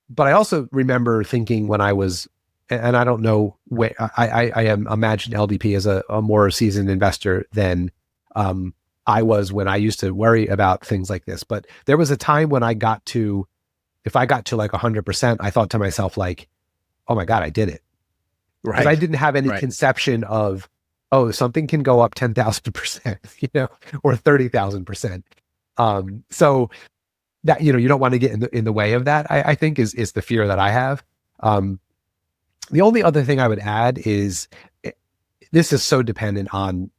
But I also remember thinking when I was, and I don't know where I imagine LDP as a more seasoned investor than I was when I used to worry about things like this. But there was a time when if I got to like 100%, I thought to myself, like, oh my God, I did it. Right. Because I didn't have any conception of, oh, something can go up 10,000%, or 30,000%. So that, you don't want to get in the way of that, I think is the fear that I have. The only other thing I would add is this is so dependent on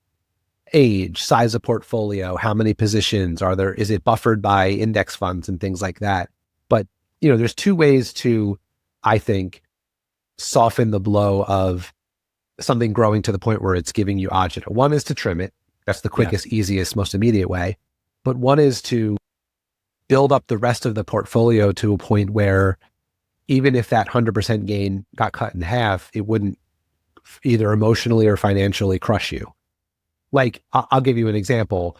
age, size of portfolio, how many positions are there, is it buffered by index funds and things like that. But, there's two ways to, I think, soften the blow of something growing to the point where it's giving you agita. One is to trim it. That's the quickest, easiest, most immediate way. But one is to build up the rest of the portfolio to a point where even if that 100% gain got cut in half, it wouldn't either emotionally or financially crush you. Like, I'll give you an example.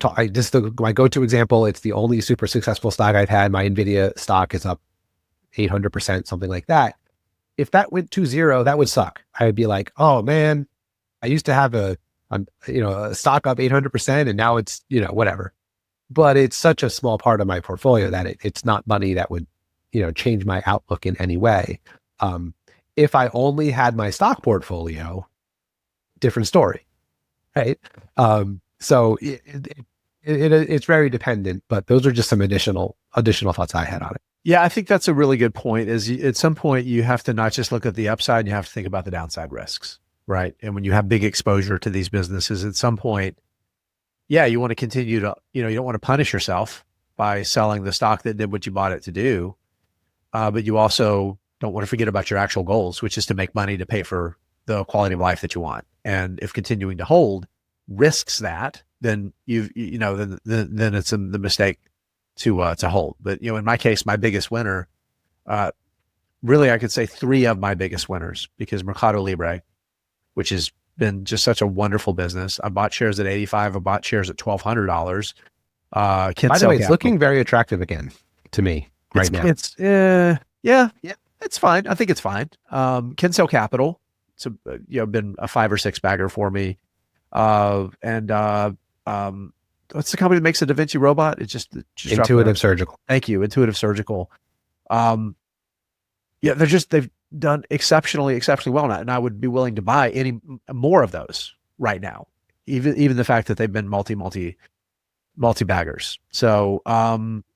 My go-to example, it's the only super successful stock I've had. My NVDA stock is up 800%, something like that. If that went to zero, that would suck. I would be like, oh man, I used to have a stock up 800% and now it's, whatever. But it's such a small part of my portfolio that it's not money that would, change my outlook in any way. If I only had my stock portfolio, different story, right? So it's very dependent, but those are just some additional thoughts I had on it. Yeah, I think that's a really good point. At some point you have to not just look at the upside, you have to think about the downside risks, right? And when you have big exposure to these businesses, at some point, yeah, you want to continue to, you don't want to punish yourself by selling the stock that did what you bought it to do. But you also don't want to forget about your actual goals, which is to make money to pay for the quality of life that you want. And if continuing to hold risks that, then then it's the mistake to hold. But in my case, my biggest winner, really, I could say 3 of my biggest winners, because Mercado Libre, which has been just such a wonderful business. I bought shares at 85. I bought shares at $1,200. By the way, it's looking very attractive again to me now. It's it's fine. I think it's fine. Kinsale Capital, it's been a 5 or 6 bagger for me. What's the company that makes a Da Vinci robot? It's just Intuitive Surgical. Thank you, Intuitive Surgical. They've done exceptionally well now, and I would be willing to buy any more of those right now. Even the fact that they've been multi baggers. So,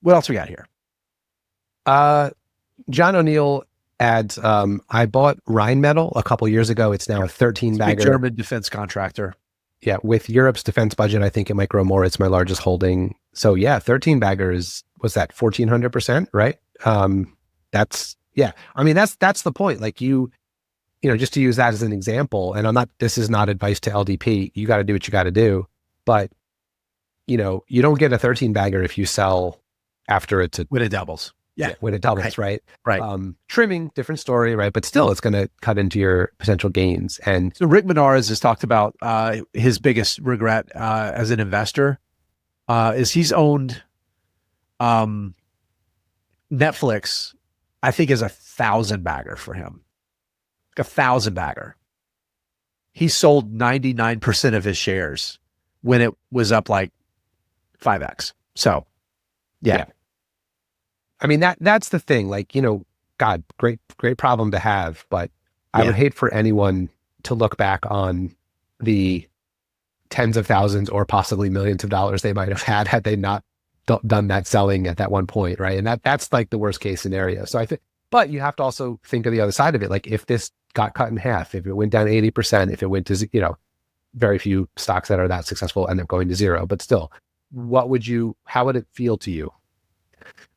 what else we got here? John O'Neill adds, I bought Rheinmetall a couple years ago. It's now a 13 bagger. German defense contractor. Yeah, with Europe's defense budget, I think it might grow more. It's my largest holding. So yeah, 13 baggers, was that 1,400%, right? That's the point. Like just to use that as an example, and this is not advice to LDP. You got to do what you got to do. But, you don't get a 13 bagger if you sell after when it doubles. Yeah. When it doubles, right? Right. Trimming, different story, right? But still, it's going to cut into your potential gains. And so Rick Menarez has talked about his biggest regret as an investor is he's owned Netflix, I think, is 1,000 bagger for him. 1,000 bagger. He sold 99% of his shares when it was up like 5x. So, yeah. I mean, that's the thing. Like, God, great problem to have. But I would hate for anyone to look back on the tens of thousands or possibly millions of dollars they might have had they not done that selling at that one point, right? And that's like the worst case scenario. So I think, but you have to also think of the other side of it. Like, if this got cut in half, if it went down 80%, if it went to, very few stocks that are that successful end up going to zero. But still, how would it feel to you?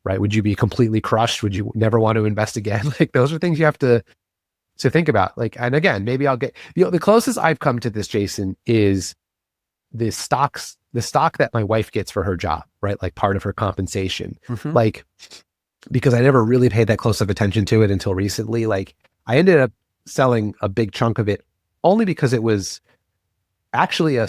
Right? Would you be completely crushed? Would you never want to invest again? Like, those are things you have to think about. Like, and again, maybe I'll get, the closest I've come to this, Jason, is the stock that my wife gets for her job, right? Like, part of her compensation. Mm-hmm. Like, because I never really paid that close of attention to it until recently. Like, I ended up selling a big chunk of it only because it was actually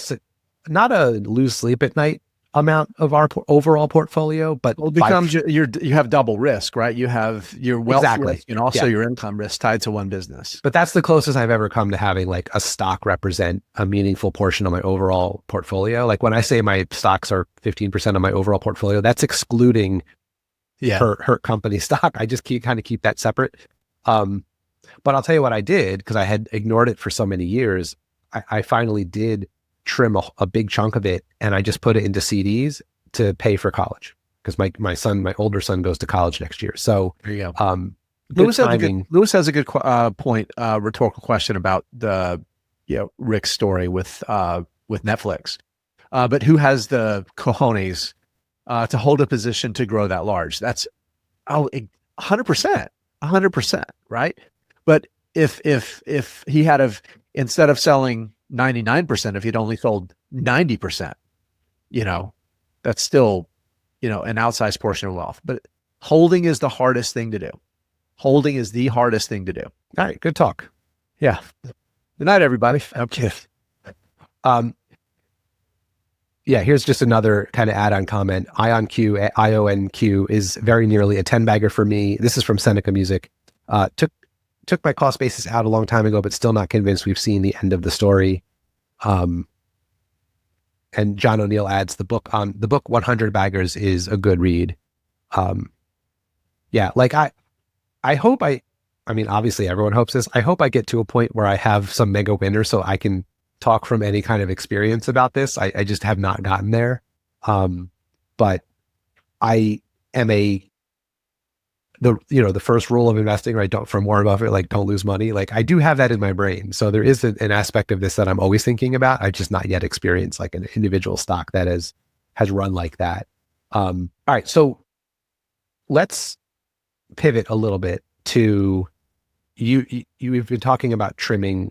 not a lose sleep at night amount of our overall portfolio, but it becomes you have double risk, right? You have your wealth risk and also your income risk tied to one business. But that's the closest I've ever come to having like a stock represent a meaningful portion of my overall portfolio. Like, when I say my stocks are 15% of my overall portfolio, that's excluding her company stock. I just keep that separate. But I'll tell you what I did, because I had ignored it for so many years. I finally did trim a big chunk of it, and I just put it into CDs to pay for college, because my older son goes to college next year. So there you go. Lewis has a good point, rhetorical question about the Rick's story with Netflix. But who has the cojones to hold a position to grow that large? That's 100%, right? But if he had instead of selling 99%, if he'd only sold 90%, that's still, an outsized portion of wealth. But holding is the hardest thing to do. Holding is the hardest thing to do. All right. Good talk. Yeah. Good night, everybody. Okay. Here's just another kind of add-on comment. IONQ is very nearly a 10 bagger for me. This is from Seneca Music. Took my cost basis out a long time ago, but still not convinced we've seen the end of the story. And John O'Neill adds, the book 100 Baggers is a good read. Like I hope I mean, obviously everyone hopes this. I hope I get to a point where I have some mega winner so I can talk from any kind of experience about this. I just have not gotten there. But I am the first rule of investing, right? From Warren Buffett, like, don't lose money. Like, I do have that in my brain. So there is an aspect of this that I'm always thinking about. I just not yet experienced like an individual stock that has run like that. All right. So let's pivot a little bit to you've been talking about trimming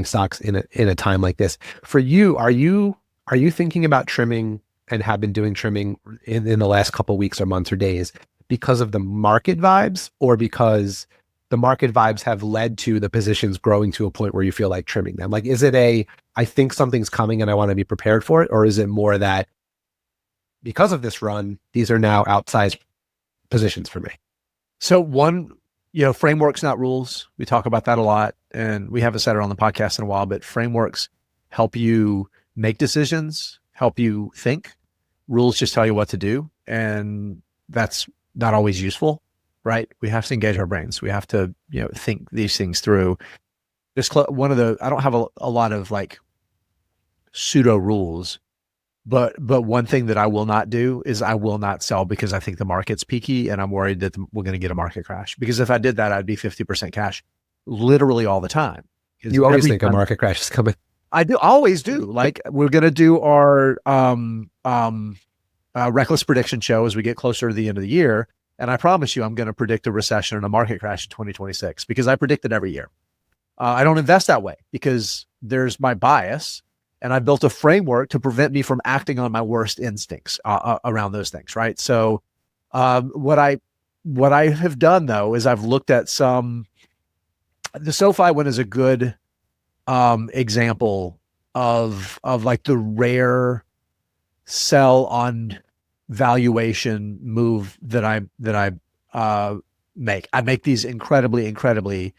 stocks in a time like this. For you, are you thinking about trimming and have been doing trimming in the last couple of weeks or months or days because of the market vibes or because the market vibes have led to the positions growing to a point where you feel like trimming them? Like, is it I think something's coming and I want to be prepared for it? Or is it more that because of this run, these are now outsized positions for me? So one, frameworks, not rules. We talk about that a lot, and we haven't said it on the podcast in a while, but frameworks help you make decisions, help you think. Rules just tell you what to do. And that's not always useful, right? We have to engage our brains. We have to, think these things through. I don't have a lot of like pseudo rules, but one thing that I will not do is I will not sell because I think the market's peaky and I'm worried that we're going to get a market crash. Because if I did that, I'd be 50% cash literally all the the You always think a market crash is coming. I always do. Like, we're going to do our reckless prediction show as we get closer to the end of the year. And I promise you, I'm going to predict a recession and a market crash in 2026 because I predict it every year. I don't invest that way because there's my bias, and I built a framework to prevent me from acting on my worst instincts around those things. Right. So what I have done though, is I've looked at the SOFI one is a good example of like the rare sell on valuation move that I make. I make these incredibly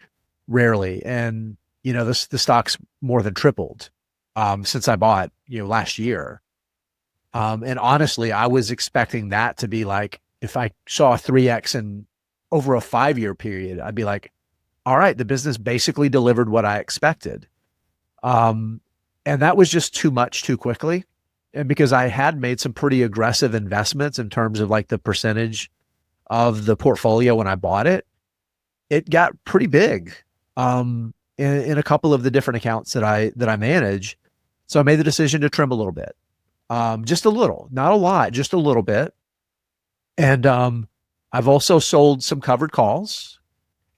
rarely. And, the stock's more than tripled since I bought, last year. And honestly, I was expecting that to be like, if I saw 3X in over a 5-year period, I'd be like, all right, the business basically delivered what I expected. And that was just too much too quickly. And because I had made some pretty aggressive investments in terms of like the percentage of the portfolio when I bought it, it got pretty big in a couple of the different accounts that I manage. So I made the decision to trim a little bit, just a little, not a lot, just a little bit. And I've also sold some covered calls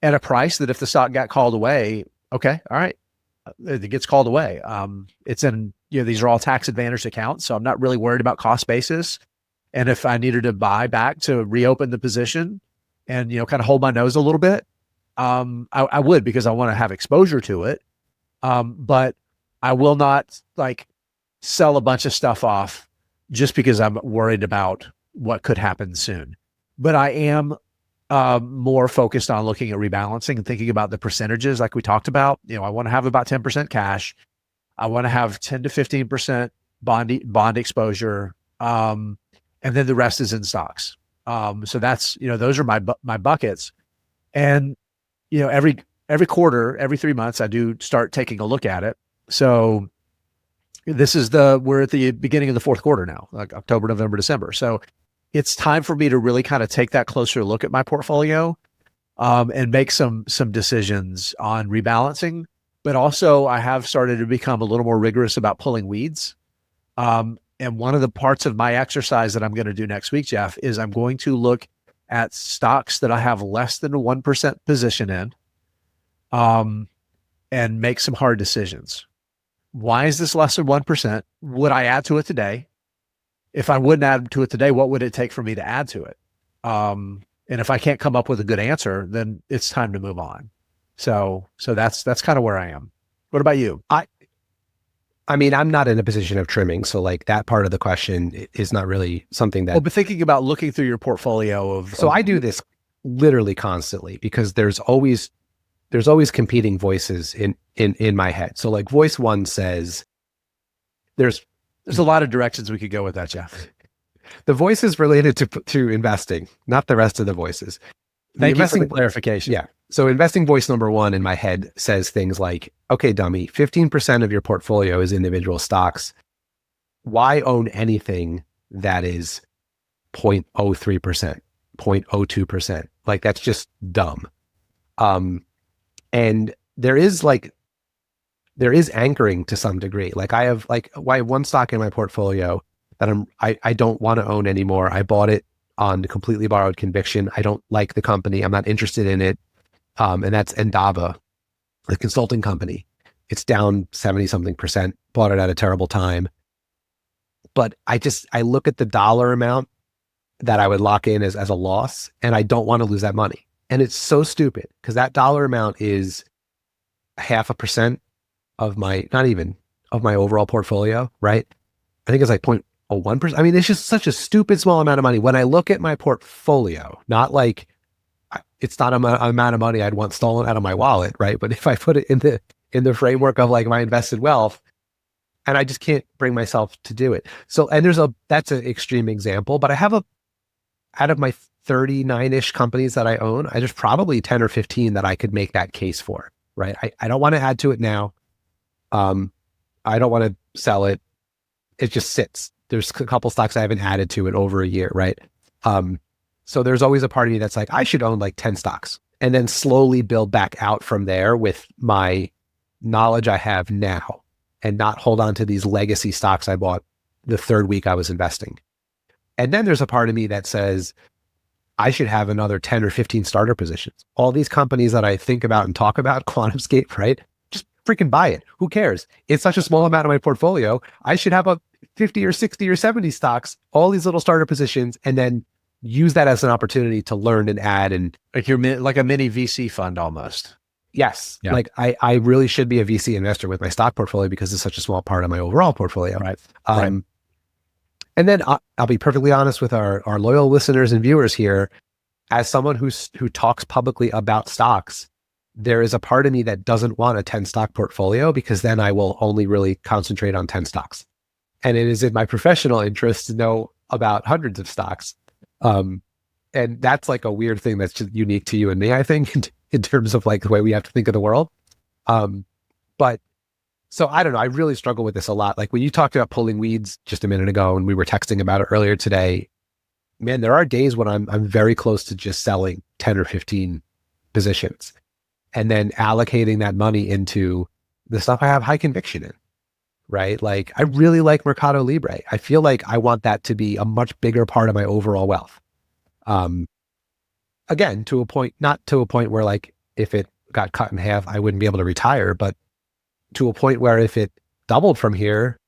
at a price that if the stock got called away, okay, all right, it gets called away. It's in, these are all tax advantaged accounts, so I'm not really worried about cost basis. And if I needed to buy back to reopen the position and, kind of hold my nose a little bit, I would, because I want to have exposure to it. But I will not like sell a bunch of stuff off just because I'm worried about what could happen soon. But I am more focused on looking at rebalancing and thinking about the percentages like we talked about. I want to have about 10% cash. I want to have 10 to 15% bond exposure. And then the rest is in stocks. So that's, those are my buckets. And, every quarter, every 3 months, I do start taking a look at it. So we're at the beginning of the fourth quarter now, like October, November, December. So it's time for me to really kind of take that closer look at my portfolio, and make some decisions on rebalancing. But also I have started to become a little more rigorous about pulling weeds. And one of the parts of my exercise that I'm going to do next week, Jeff, is I'm going to look at stocks that I have less than a 1% position in, and make some hard decisions. Why is this less than 1%? Would I add to it today? If I wouldn't add to it today, what would it take for me to add to it? And if I can't come up with a good answer, then it's time to move on. So that's kind of where I am. What about you? I mean, I'm not in a position of trimming. So like that part of the question is not really something that... Well, but thinking about looking through your portfolio So I do this literally constantly because there's always competing voices in my head. So like voice one says, there's a lot of directions we could go with that, Jeff. The voices related to investing, not the rest of the voices. Thank you for the clarification. Yeah. So investing voice number one in my head says things like, okay, dummy, 15% of your portfolio is individual stocks. Why own anything that is 0.03%, 0.02%? Like that's just dumb. And there is anchoring to some degree. Like I have one stock in my portfolio that I don't want to own anymore. I bought it on completely borrowed conviction. I don't like the company. I'm not interested in it. And that's Endava, the consulting company. It's down 70 something percent, bought it at a terrible time. But I look at the dollar amount that I would lock in as a loss, and I don't want to lose that money. And it's so stupid because that dollar amount is 0.5% of my, not even of my overall portfolio, right? I think it's like 0.01%. I mean, it's just such a stupid small amount of money. When I look at my portfolio, not like it's not an amount of money I'd want stolen out of my wallet, right? But if I put it in the framework of like my invested wealth, and I just can't bring myself to do it. So, and that's an extreme example, but I have out of my 39-ish companies that I own, there's probably 10 or 15 that I could make that case for, right? I don't want to add to it now. I don't want to sell it. It just sits. There's a couple stocks I haven't added to it over a year, right? So there's always a part of me that's like, I should own like 10 stocks and then slowly build back out from there with my knowledge I have now and not hold on to these legacy stocks I bought the third week I was investing. And then there's a part of me that says, I should have another 10 or 15 starter positions. All these companies that I think about and talk about, QuantumScape, right? Just freaking buy it. Who cares? It's such a small amount of my portfolio. I should have a 50 or 60 or 70 stocks, all these little starter positions, and then use that as an opportunity to learn and add. And like like a mini VC fund almost. Yes. Yeah. Like I really should be a VC investor with my stock portfolio because it's such a small part of my overall portfolio. Right. And then I'll be perfectly honest with our loyal listeners and viewers here. As someone who talks publicly about stocks, there is a part of me that doesn't want a 10 stock portfolio because then I will only really concentrate on 10 stocks. And it is in my professional interest to know about hundreds of stocks. And that's like a weird thing that's just unique to you and me, I think, in terms of like the way we have to think of the world. But so I don't know, I really struggle with this a lot. Like when you talked about pulling weeds just a minute ago and we were texting about it earlier today, man, there are days when I'm very close to just selling 10 or 15 positions and then allocating that money into the stuff I have high conviction in, right? Like I really like Mercado Libre. I feel like I want that to be a much bigger part of my overall wealth. Again, to a point, not to a point where like if it got cut in half, I wouldn't be able to retire, but to a point where if it doubled from here,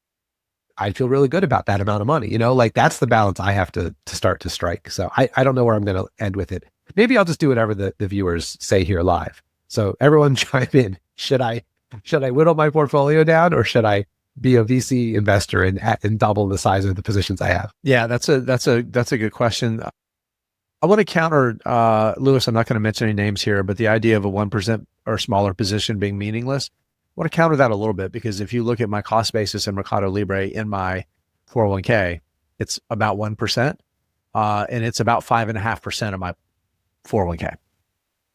I'd feel really good about that amount of money. You know, like that's the balance I have to start to strike. So I don't know where I'm going to end with it. Maybe I'll just do whatever the viewers say here live. So everyone chime in. Should I whittle my portfolio down or should I be a VC investor and double the size of the positions I have? Yeah, that's a good question. I want to counter, Lewis, I'm not going to mention any names here, but the idea of a 1% or smaller position being meaningless, I want to counter that a little bit because if you look at my cost basis in Mercado Libre in my 401k, it's about 1%, and it's about 5.5% of my 401k.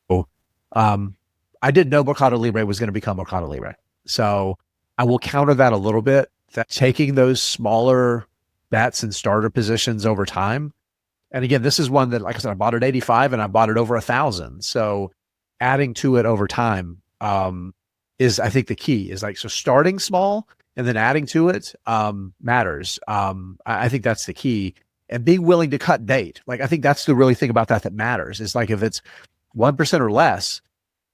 Oh, I didn't know Mercado Libre was going to become Mercado Libre. So I will counter that a little bit, that taking those smaller bets and starter positions over time. And again, this is one that, like I said, I bought at 85 and I bought it over 1,000. So adding to it over time, is I think the key is like, so starting small and then adding to it, matters. I think that's the key, and being willing to cut bait. Like, I think that's the really thing about that matters is like, if it's 1% or less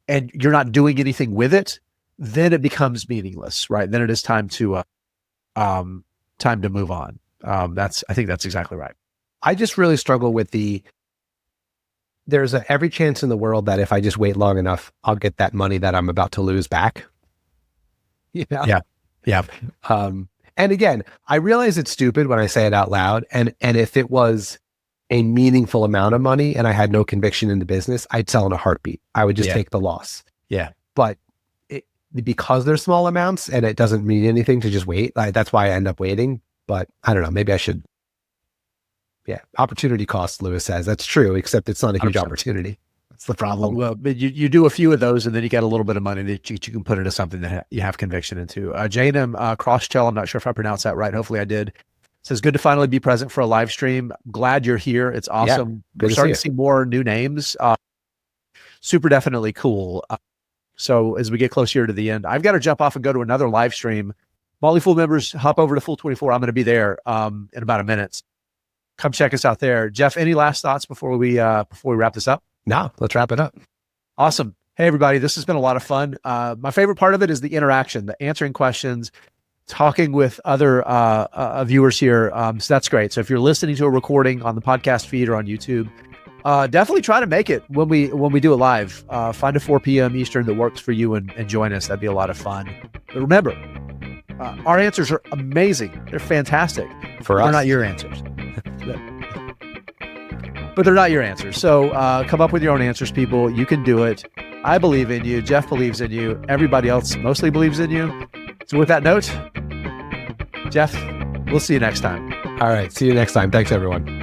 and you're not doing anything with it, then it becomes meaningless, right? Then it is time to move on. I think that's exactly right. I just really struggle with there's every chance in the world that if I just wait long enough, I'll get that money that I'm about to lose back. You know? Yeah. And again, I realize it's stupid when I say it out loud. And if it was a meaningful amount of money and I had no conviction in the business, I'd sell in a heartbeat. I would just take the loss. Yeah. But because they're small amounts and it doesn't mean anything to just wait, that's why I end up waiting. But I don't know, maybe I should. Yeah. Opportunity cost, Lewis says. That's true, except it's not a huge 100%. Opportunity. That's the problem. Well, but you do a few of those and then you get a little bit of money that you can put into something that you have conviction into. Janum Crosschell, I'm not sure if I pronounced that right. Hopefully I did. Says, good to finally be present for a live stream. Glad you're here. It's awesome. We're starting to see more new names. Super definitely cool. So as we get closer to the end, I've got to jump off and go to another live stream. Molly Fool members, hop over to Fool 24. I'm going to be there in about a minute. Come check us out there. Jeff, any last thoughts before we wrap this up? No, let's wrap it up. Awesome. Hey, everybody, this has been a lot of fun. My favorite part of it is the interaction, the answering questions. talking with other viewers here. So that's great. So if you're listening to a recording on the podcast feed or on YouTube, definitely try to make it when we do it live. Find a 4 p.m. Eastern that works for you and join us. That'd be a lot of fun. But remember, our answers are amazing. They're fantastic. For us. They're not your answers. But they're not your answers. So come up with your own answers, people. You can do it. I believe in you. Jeff believes in you. Everybody else mostly believes in you. So with that note, Jeff, we'll see you next time. All right. See you next time. Thanks, everyone.